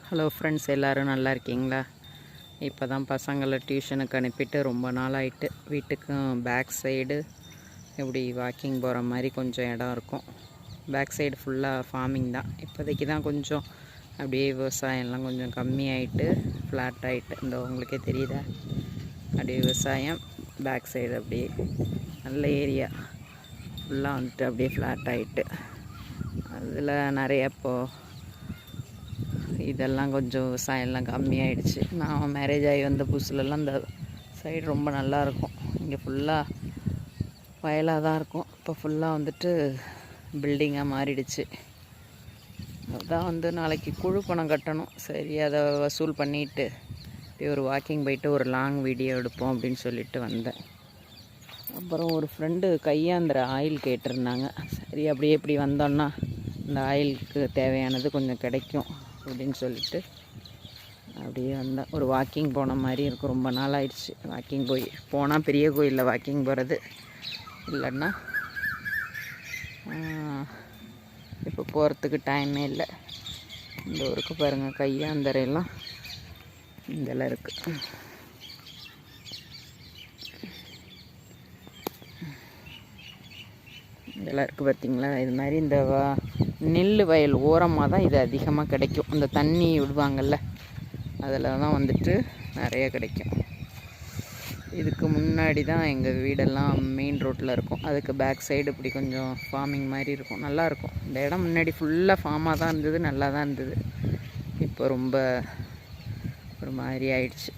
Hello friends, எல்லோரும் நல்லா இருக்கீங்களா? இப்போ தான் பசங்களை டியூஷனுக்கு அனுப்பிட்டு ரொம்ப நாள் ஆகிட்டு. வீட்டுக்கும் பேக் சைடு இப்படி வாக்கிங் போகிற மாதிரி கொஞ்சம் இடம் இருக்கும். பேக் சைடு ஃபுல்லாக ஃபார்மிங் தான். இப்போதைக்கு தான் கொஞ்சம் அப்படியே விவசாயம்லாம் கொஞ்சம் கம்மியாயிட்டு ஃப்ளாட் ஆகிட்டு. இந்த உங்களுக்கே தெரியுதா, அப்படியே விவசாயம் பேக் சைடு அப்படியே நல்ல ஏரியா ஃபுல்லாக வந்துட்டு அப்படியே ஃப்ளாட் ஆகிட்டு. அதில் நிறைய இப்போது இதெல்லாம் கொஞ்சம் விவசாயம்லாம் கம்மியாயிடுச்சு. நான் மேரேஜ் ஆகி வந்த புதுசுலலாம் இந்த சைடு ரொம்ப நல்லாயிருக்கும். இங்கே ஃபுல்லாக வயலாக தான் இருக்கும். இப்போ ஃபுல்லாக வந்துட்டு பில்டிங்காக மாறிடுச்சு. அதுதான் வந்து நாளைக்கு குழு பணம் கட்டணும். சரி, அதை வசூல் பண்ணிவிட்டு இப்படி ஒரு வாக்கிங் போயிட்டு ஒரு லாங் வீடியோ எடுப்போம் அப்படின்னு சொல்லிட்டு வந்தேன். அப்புறம் ஒரு ஃப்ரெண்டு கையாந்திர ஆயில் கேட்டிருந்தாங்க. சரி, அப்படியே இப்படி வந்தோன்னா இந்த ஆயிலுக்கு தேவையானது கொஞ்சம் கிடைக்கும் அப்படின்னு சொல்லிட்டு அப்படியே வந்தேன். ஒரு வாக்கிங் போன மாதிரி இருக்கும். ரொம்ப நாள் ஆயிடுச்சு வாக்கிங் போனால் பெரிய கோயிலில் வாக்கிங் போகிறது. இல்லைன்னா இப்போ போகிறதுக்கு டைமே இல்லை. இந்த ஊருக்கு பாருங்கள், கையாந்தரையெல்லாம் இதெல்லாம் இருக்குது. இதெல்லாம் இருக்குது பார்த்திங்களா? இது மாதிரி இந்த நெல் வயல் ஓரமாக தான் இது அதிகமாக கிடைக்கும். அந்த தண்ணி விடுவாங்கள்ல, அதில் தான் வந்துட்டு நிறைய கிடைக்கும். இதுக்கு முன்னாடி தான் எங்கள் வீடெல்லாம் மெயின் ரோட்டில் இருக்கும். அதுக்கு பேக் சைடு இப்படி கொஞ்சம் ஃபார்மிங் மாதிரி இருக்கும், நல்லாயிருக்கும். இந்த இடம் முன்னாடி ஃபுல்லாக ஃபார்மாக தான் இருந்தது, நல்லா தான் இருந்தது. இப்போ ரொம்ப ஒரு மாதிரி ஆயிடுச்சு.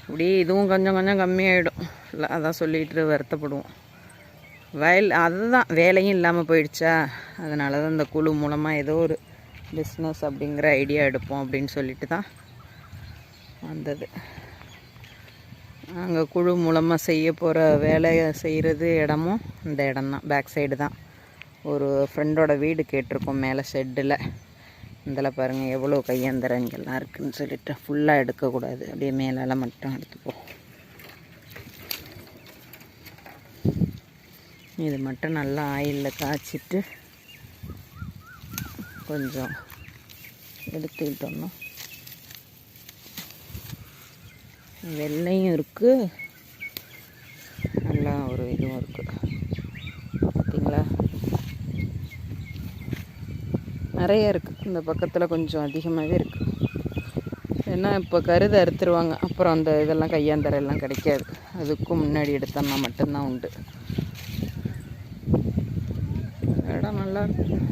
அப்படியே இதுவும் கொஞ்சம் கொஞ்சம் கம்மியாயிடும். இல்லை, அதான் சொல்லிட்டு வருத்தப்படுவோம். வயல் அதுதான் வேலையும் இல்லாமல் போயிடுச்சா, அதனால தான் இந்த குழு மூலமாக ஏதோ ஒரு பிஸ்னஸ் அப்படிங்கிற ஐடியா எடுப்போம் அப்படின்னு சொல்லிட்டு தான் வந்தது. அங்கே குழு மூலமாக செய்ய போகிற வேலையை செய்கிறது இடமும் இந்த இடம்தான், பேக் சைடு தான். ஒரு ஃப்ரெண்டோட வீடு கேட்டிருக்கோம் மேலே ஷெட்டில். இதில் பாருங்கள் எவ்வளோ கையந்திரங்கள்லாம் இருக்குதுன்னு சொல்லிட்டு ஃபுல்லாக எடுக்கக்கூடாது, அப்படியே மேலெல்லாம் மட்டும் எடுத்துப்போம். இது மட்டும் நல்லா ஆயிலில் காய்ச்சிட்டு கொஞ்சம் எடுத்துக்கிட்டோம்னா வெள்ளையும் இருக்குது, நல்லா ஒரு இதுவும் இருக்குது. பார்த்தீங்களா, நிறைய இருக்குது. இந்த பக்கத்தில் கொஞ்சம் அதிகமாகவே இருக்குது. ஏன்னா இப்போ கருதை அறுத்துருவாங்க, அப்புறம் அந்த இதெல்லாம் கையாந்தரெல்லாம் கிடைக்காது. அதுக்கும் முன்னாடி எடுத்தோம்னா மட்டும்தான் உண்டு. இடம் நல்லா இருக்கும்.